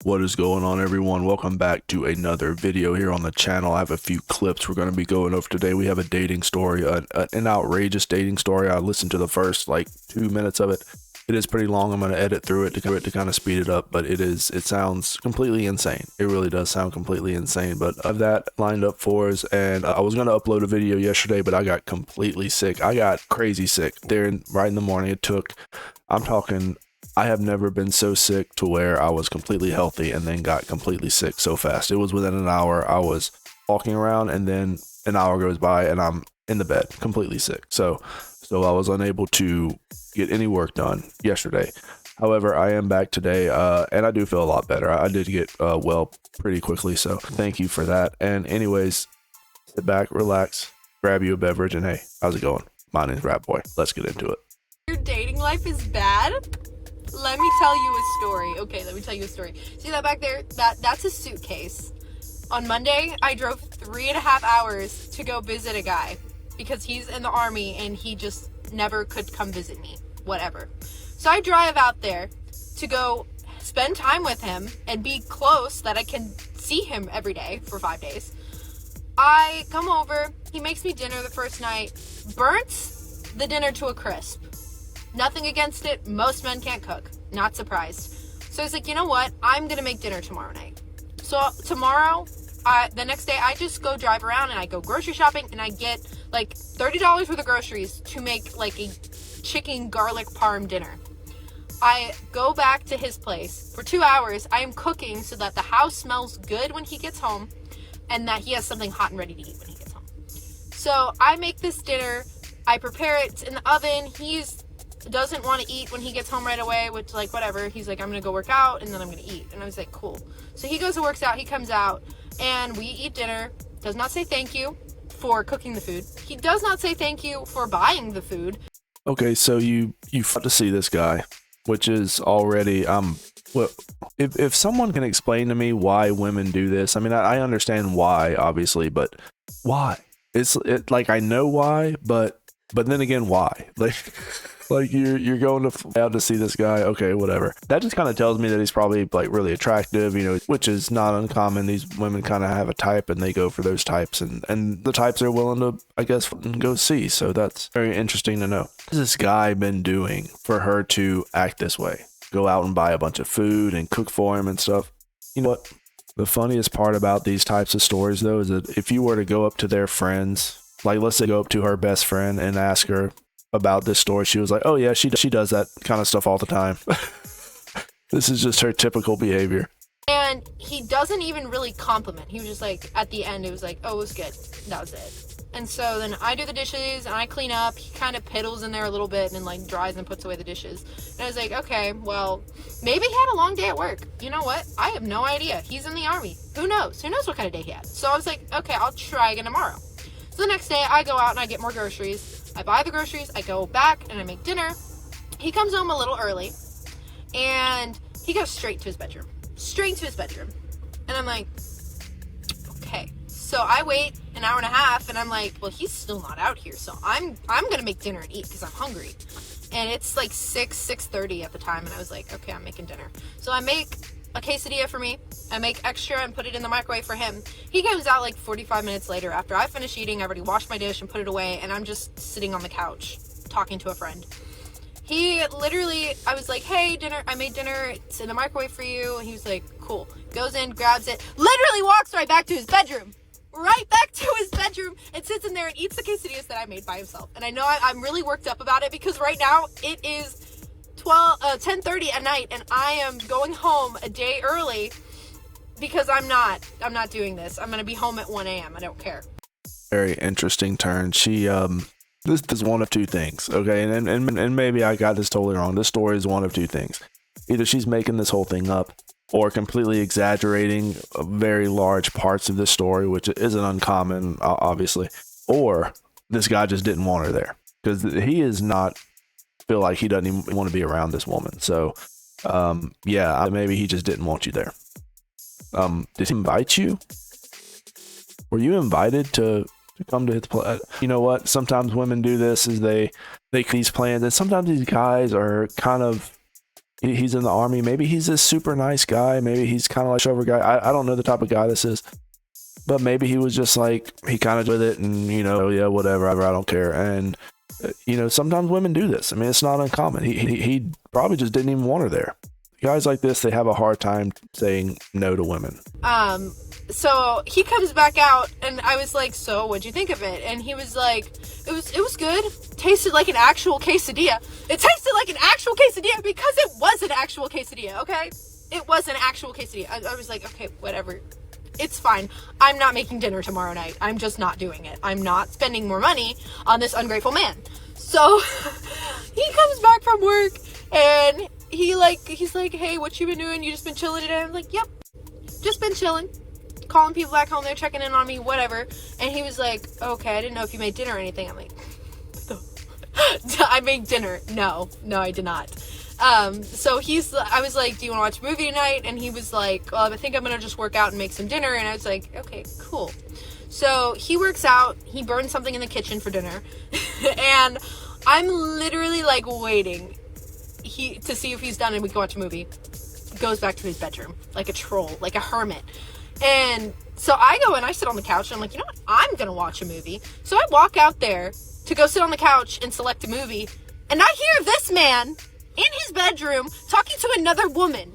What is going on, everyone? Welcome back to another video here on the channel. I have a few clips we're going to be going over today. We have a dating story, an outrageous dating story. I listened to the first like 2 minutes of it. It is pretty long. I'm going to edit through it to kind of speed it up, but it sounds completely insane. It really does sound completely insane, but I have that lined up for us. And I was going to upload a video yesterday, but I got completely sick. I got crazy sick right in the morning. I'm talking, I have never been so sick to where I was completely healthy and then got completely sick so fast. It was within an hour. I was walking around and then an hour goes by and I'm in the bed completely sick. So I was unable to get any work done yesterday. However, I am back today and I do feel a lot better. I did get well pretty quickly. So thank you for that. And anyways, sit back, relax, grab you a beverage, and hey, how's it going? My name's Rat Boy. Let's get into it. Your dating life is bad? Let me tell you a story. Okay, let me tell you a story. See that back there? That's a suitcase. On Monday, I drove 3.5 hours to go visit a guy because he's in the army and he just never could come visit me. Whatever. So I drive out there to go spend time with him and be close that I can see him every day for 5 days. I come over, he makes me dinner the first night, burns the dinner to a crisp. Nothing against it. Most men can't cook. Not surprised. So I was like, you know what? I'm going to make dinner tomorrow night. So tomorrow, the next day, I just go drive around and I go grocery shopping and I get like $30 worth of groceries to make like a chicken garlic parm dinner. I go back to his place for 2 hours. I am cooking so that the house smells good when he gets home and that he has something hot and ready to eat when he gets home. So I make this dinner. I prepare it. It's in the oven. He's doesn't want to eat when he gets home right away, which like whatever. He's like, I'm gonna go work out and then I'm gonna eat. And I was like, cool. So he goes and works out, he comes out and we eat dinner. Does not say thank you for cooking the food. He does not say thank you for buying the food. Okay, so you got to see this guy, which is already well, if someone can explain to me why women do this, I mean I understand why obviously, but why? It like I know why, but then again why? Like you're going to out to see this guy, okay, whatever. That just kind of tells me that he's probably like really attractive, you know, which is not uncommon. These women kind of have a type and they go for those types, and the types they're willing to, I guess, go see. So that's very interesting to know. What has this guy been doing for her to act this way? Go out and buy a bunch of food and cook for him and stuff. You know what? The funniest part about these types of stories, though, is that if you were to go up to their friends, like let's say go up to her best friend and ask her about this story, she was like, oh yeah, she does that kind of stuff all the time. This is just her typical behavior. And he doesn't even really compliment. He was just like, at the end, it was like, oh, it was good. That was it. And so then I do the dishes and I clean up. He kind of piddles in there a little bit and then like dries and puts away the dishes. And I was like, okay, well, maybe he had a long day at work. You know what? I have no idea. He's in the army. Who knows? Who knows what kind of day he had? So I was like, okay, I'll try again tomorrow. So the next day I go out and I get more groceries. I buy the groceries, I go back and I make dinner. He comes home a little early and he goes straight to his bedroom. And I'm like, okay. So I wait an hour and a half and I'm like, well, he's still not out here. So I'm going to make dinner and eat because I'm hungry. And it's like 6:30 at the time. And I was like, okay, I'm making dinner. So I make a quesadilla for me. I make extra and put it in the microwave for him. He comes out like 45 minutes later after I finish eating. I already washed my dish and put it away, and I'm just sitting on the couch talking to a friend. He literally, I was like, hey, dinner, I made dinner, it's in the microwave for you. And he was like, cool. Goes in, grabs it, literally walks right back to his bedroom. And sits in there and eats the quesadillas that I made by himself. And I know I'm really worked up about it because right now it is 10:30 at night and I am going home a day early because I'm not doing this. I'm going to be home at 1 a.m. I don't care. Very interesting turn. She this is one of two things, okay? And maybe I got this totally wrong. This story is one of two things. Either she's making this whole thing up or completely exaggerating very large parts of this story, which isn't uncommon, obviously, or this guy just didn't want her there because he is not feel like he doesn't even want to be around this woman. So yeah, maybe he just didn't want you there. Did he invite you? Were you invited to come to his place? You know what, sometimes women do this, is they make these plans, and sometimes these guys are kind of He's in the army. Maybe he's this super nice guy. Maybe he's kind of like shover guy. I don't know the type of guy this is, but maybe he was just like, he kind of with it and, you know, yeah, whatever, I don't care. And, you know, sometimes women do this. I mean, it's not uncommon. He probably just didn't even want her there. Guys like this, they have a hard time saying no to women. So he comes back out and I was like, so what'd you think of it? And he was like, it was good. Tasted like an actual quesadilla. It tasted like an actual quesadilla because it was an actual quesadilla, okay? It was an actual quesadilla. I was like, okay, whatever. It's fine. I'm not making dinner tomorrow night. I'm just not doing it. I'm not spending more money on this ungrateful man. So he comes back from work and he's like, hey, what you been doing? You just been chilling today? I'm like, yep, just been chilling. Calling people back home, they're checking in on me, whatever. And he was like, okay, I didn't know if you made dinner or anything. I'm like, I made dinner. No, I did not. So I was like, do you want to watch a movie tonight? And he was like, well, I think I'm going to just work out and make some dinner. And I was like, okay, cool. So he works out, he burns something in the kitchen for dinner. And I'm literally like waiting to see if he's done and we can watch a movie. Goes back to his bedroom like a troll, like a hermit. And so I go and I sit on the couch and I'm like, you know what? I'm going to watch a movie. So I walk out there to go sit on the couch and select a movie. And I hear this man in his bedroom talking to another woman.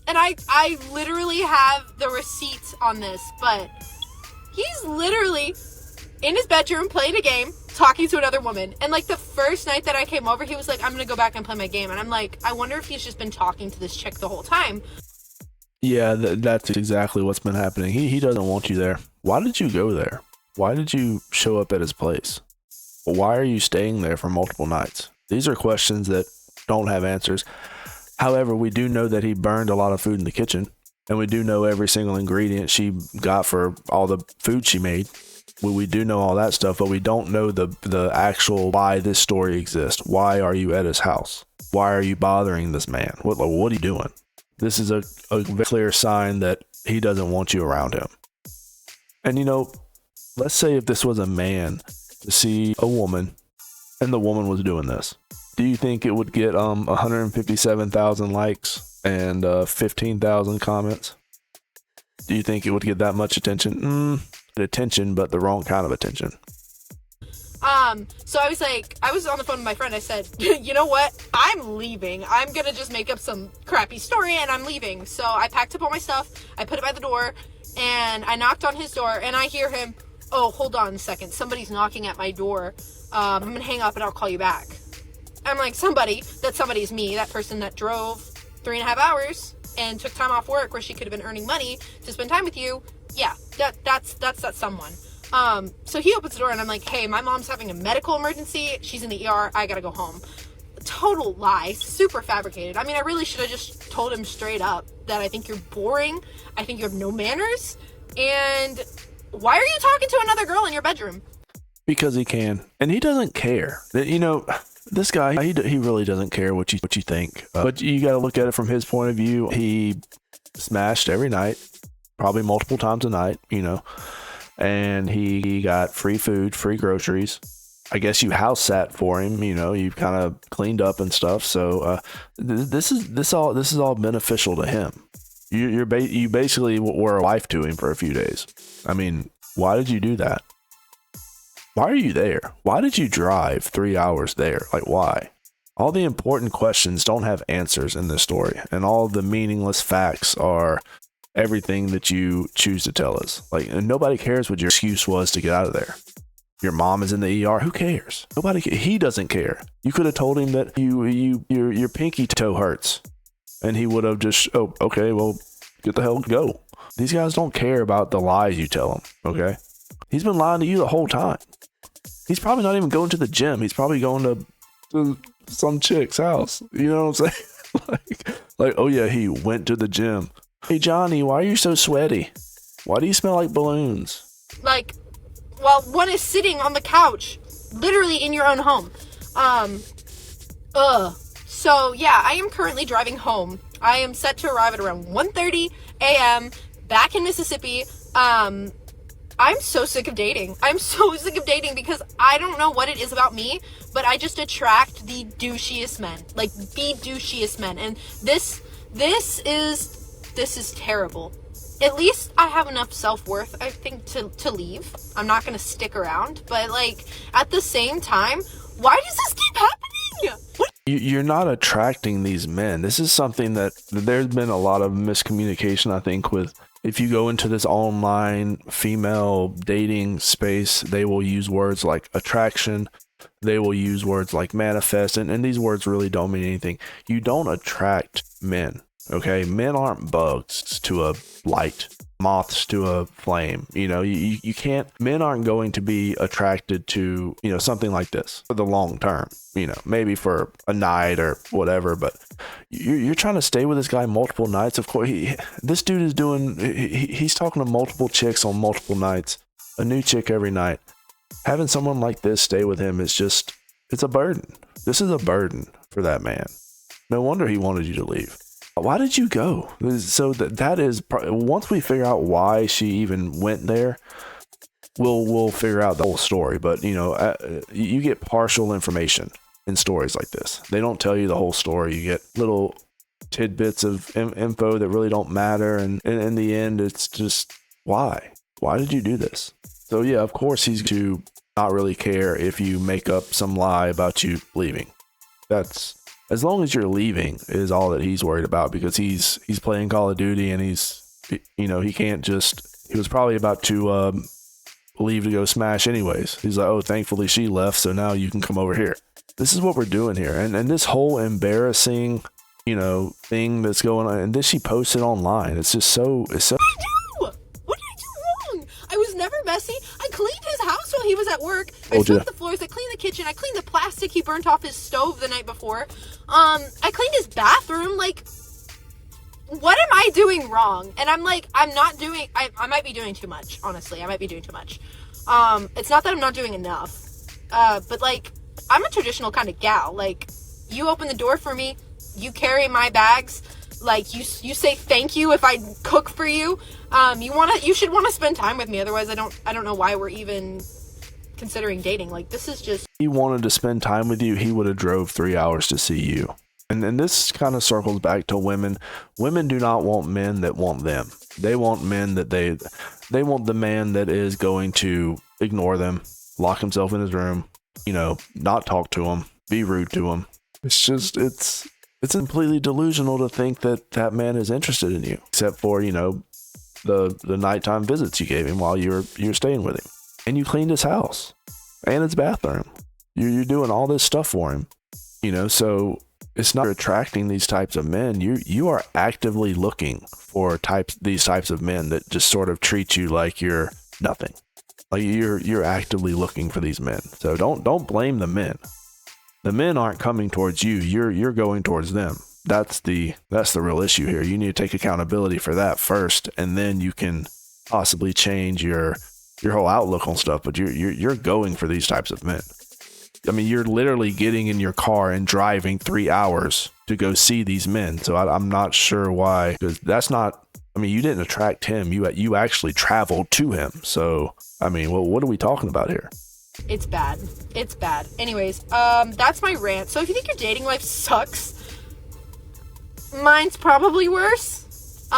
And I literally have the receipts on this, but he's literally in his bedroom playing a game, talking to another woman. And like the first night that I came over, he was like, I'm going to go back and play my game. And I'm like, I wonder if he's just been talking to this chick the whole time. Yeah, that's exactly what's been happening. He doesn't want you there. Why did you go there? Why did you show up at his place? Why are you staying there for multiple nights? These are questions that don't have answers. However, we do know that he burned a lot of food in the kitchen, and we do know every single ingredient she got for all the food she made. We do know all that stuff, but we don't know the actual why this story exists. Why are you at his house? Why are you bothering this man? What are you doing? This is a clear sign that he doesn't want you around him. And, you know, let's say if this was a man to see a woman and the woman was doing this, do you think it would get 157,000 likes and 15,000 comments? Do you think it would get that much attention? Attention, but the wrong kind of attention. So I was on the phone with my friend. I said, you know what? I'm leaving. I'm gonna just make up some crappy story and I'm leaving. So I packed up all my stuff. I put it by the door and I knocked on his door and I hear him, oh, hold on a second. Somebody's knocking at my door. I'm gonna hang up and I'll call you back. I'm like, that somebody's me, that person that drove 3.5 hours and took time off work where she could have been earning money to spend time with you. Yeah, that's that someone. So he opens the door and I'm like, hey, my mom's having a medical emergency. She's in the ER. I gotta go home. Total lie. Super fabricated. I mean, I really should have just told him straight up that I think you're boring. I think you have no manners. And why are you talking to another girl in your bedroom? Because he can. And he doesn't care. You know, this guy, he really doesn't care what you think. But you gotta look at it from his point of view. He smashed every night, probably multiple times a night, you know. And he got free food, free groceries. I guess you house sat for him, you know, you kind of cleaned up and stuff. So this is all beneficial to him. You basically were a wife to him for a few days. I mean, why did you do that? Why are you there? Why did you drive 3 hours there? Like, why? All the important questions don't have answers in this story, and all the meaningless facts are everything that you choose to tell us. Like, and nobody cares what your excuse was to get out of there. Your mom is in the ER. Who cares? He doesn't care. You could have told him that your pinky toe hurts, and he would have just, oh, okay, well, get the hell go. These guys don't care about the lies you tell them. Okay, he's been lying to you the whole time. He's probably not even going to the gym. He's probably going to some chick's house. You know what I'm saying? like, oh yeah, he went to the gym. Hey Johnny, why are you so sweaty? Why do you smell like balloons? Like, well, one is sitting on the couch, literally in your own home. So yeah, I am currently driving home. I am set to arrive at around 1:30 a.m. back in Mississippi. I'm so sick of dating. I'm so sick of dating because I don't know what it is about me, but I just attract the douchiest men. Like, the douchiest men. And this is terrible. At least I have enough self-worth, I think, to leave. I'm not gonna stick around. But, like, at the same time, why does this keep happening? What? You're not attracting these men. This is something that there's been a lot of miscommunication, I think, with. If you go into this online female dating space, they will use words like attraction. They will use words like manifest. And these words really don't mean anything. You don't attract men. Okay, men aren't bugs to a light, moths to a flame. You know, you can't, men aren't going to be attracted to, you know, something like this for the long term, you know, maybe for a night or whatever, but you're trying to stay with this guy multiple nights. Of course, this dude is doing, he's talking to multiple chicks on multiple nights, a new chick every night. Having someone like this stay with him is just, it's a burden. This is a burden for that man. No wonder he wanted you to leave. Why did you go? So that is, once we figure out why she even went there, we'll figure out the whole story. But you know, you get partial information in stories like this. They don't tell you the whole story. You get little tidbits of info that really don't matter, and in the end, it's just why did you do this? So yeah, of course he's to not really care if you make up some lie about you leaving. That's, as long as you're leaving is all that he's worried about, because he's playing Call of Duty, and he's, you know, he can't just, he was probably about to leave to go smash anyways. He's like, oh, thankfully she left, so now you can come over here. This is what we're doing here. And this whole embarrassing, you know, thing that's going on, and this she posted online. It's just so, it's so. What did I do wrong? I was never messy. I cleaned his house while he was at work. I swept the floors. I cleaned the kitchen. I cleaned the plastic he burnt off his stove the night before. I cleaned his bathroom. Like, what am I doing wrong? And I'm like, I'm not doing, I might be doing too much, honestly. I might be doing too much. It's not that I'm not doing enough. But like, I'm a traditional kind of gal. Like, you open the door for me, you carry my bags, like, you say thank you if I cook for you. You should want to spend time with me. Otherwise, I don't know why we're even considering dating. Like, this is just. He wanted to spend time with you, he would have drove 3 hours to see you. And this kind of circles back to women. Women do not want men that want them. They want men that they want the man that is going to ignore them, lock himself in his room, you know, not talk to him, be rude to him. It's just, it's completely delusional to think that that man is interested in you, except for, you know, the nighttime visits you gave him while you're staying with him. And you cleaned his house and his bathroom. You're doing all this stuff for him, you know, so it's not attracting these types of men. You are actively looking for these types of men that just sort of treat you like you're nothing. Like you're actively looking for these men. So don't blame the men. The men aren't coming towards you. You're going towards them. That's the real issue here. You need to take accountability for that first, and then you can possibly change your whole outlook on stuff. But you're going for these types of men. I mean, you're literally getting in your car and driving 3 hours to go see these men. So I'm not sure why, because that's not, I mean, you didn't attract him. You actually traveled to him. So, I mean, well, what are we talking about here? It's bad. It's bad. Anyways, that's my rant. So if you think your dating life sucks, mine's probably worse.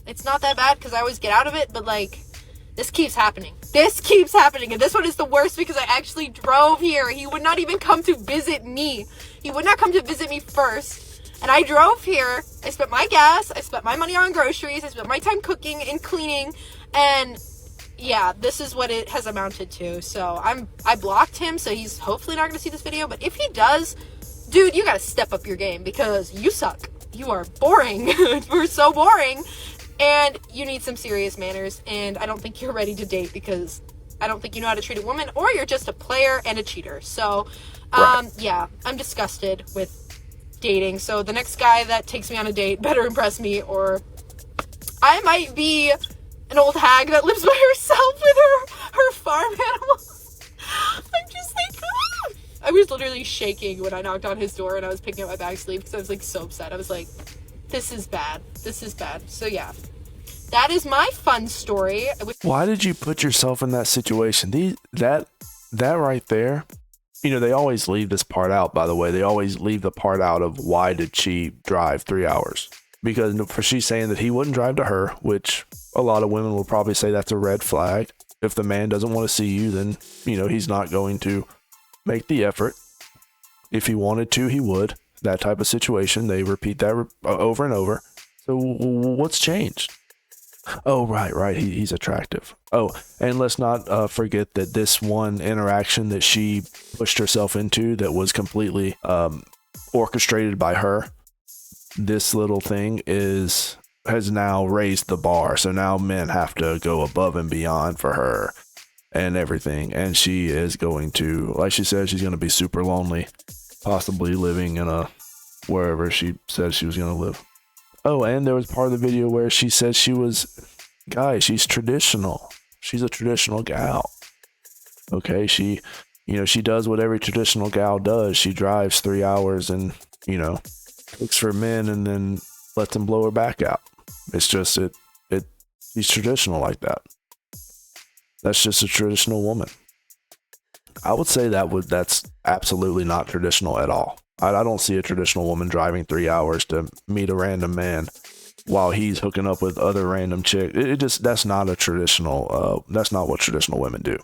It's not that bad because I always get out of it, but like, this keeps happening. This keeps happening. And this one is the worst because I actually drove here. He would not even come to visit me. He would not come to visit me first. And I drove here. I spent my gas. I spent my money on groceries. I spent my time cooking and cleaning. And yeah, this is what it has amounted to. So I blocked him. So he's hopefully not going to see this video. But if he does, dude, you got to step up your game because you suck. You are boring. You're so boring. And you need some serious manners, and I don't think you're ready to date because I don't think you know how to treat a woman, or you're just a player and a cheater. So, yeah, I'm disgusted with dating. So the next guy that takes me on a date better impress me, or I might be an old hag that lives by herself with her farm animals. I'm just like, ah! I was literally shaking when I knocked on his door and I was picking up my bag sleeve because I was like so upset. I was like, this is bad. This is bad. So yeah, That is my fun story. Why did you put yourself in that situation? That right there. You know, they always leave this part out, by the way. They always leave the part out of why did she drive 3 hours? Because for she's saying that he wouldn't drive to her, which a lot of women will probably say that's a red flag. If the man doesn't want to see you, then, you know, he's not going to make the effort. If he wanted to, he would. That type of situation. They repeat that over and over. So what's changed? Oh, right. He's attractive. Oh, and let's not forget that this one interaction that she pushed herself into that was completely orchestrated by her. This little thing has now raised the bar. So now men have to go above and beyond for her and everything. And she is going to, like she said, she's going to be super lonely, possibly living in wherever she said she was going to live. Oh, and there was part of the video where she said she's traditional. She's a traditional gal. Okay, she does what every traditional gal does. She drives 3 hours and, cooks for men and then lets them blow her back out. It's just, she's traditional like that. That's just a traditional woman. I would say that's absolutely not traditional at all. I don't see a traditional woman driving 3 hours to meet a random man while he's hooking up with other random chick. That's not a traditional, that's not what traditional women do.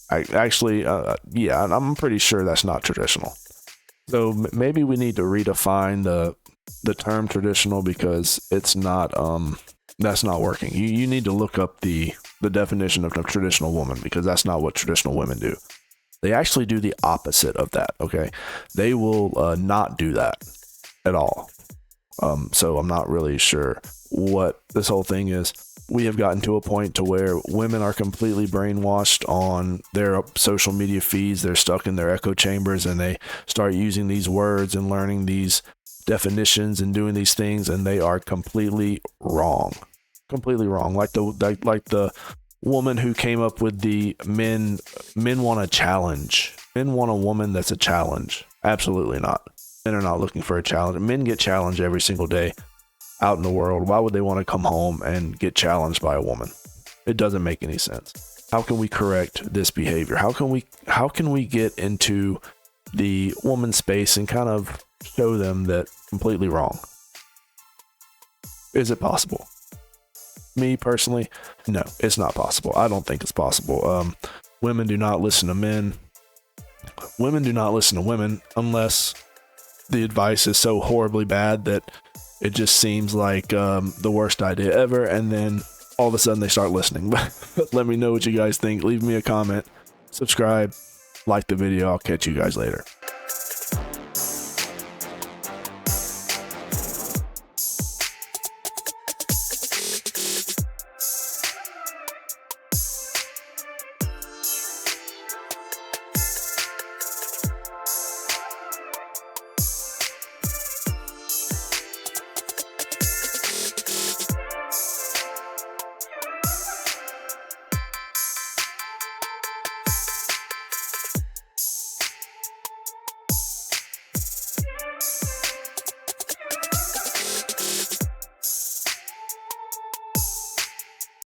I'm pretty sure that's not traditional. So maybe we need to redefine the term traditional because it's not, that's not working. You need to look up the definition of a traditional woman because that's not what traditional women do. They actually do the opposite of that, okay? They will not do that at all. So I'm not really sure what this whole thing is. We have gotten to a point to where women are completely brainwashed on their social media feeds. They're stuck in their echo chambers and they start using these words and learning these definitions and doing these things, and they are completely wrong. Completely wrong. Like the woman who came up with the men want a challenge. Men want a woman that's a challenge. Absolutely not. Men are not looking for a challenge. Men get challenged every single day out in the world. Why would they want to come home and get challenged by a woman? It doesn't make any sense. How can we correct this behavior? How can we get into the woman space and kind of show them that completely wrong? Is it possible? Me personally, no, it's not possible. I don't think it's possible. Women do not listen to men. Women do not listen to women unless the advice is so horribly bad that it just seems like the worst idea ever, and then all of a sudden they start listening. Let me know what you guys think. Leave me a comment, subscribe, like the video. I'll catch you guys later.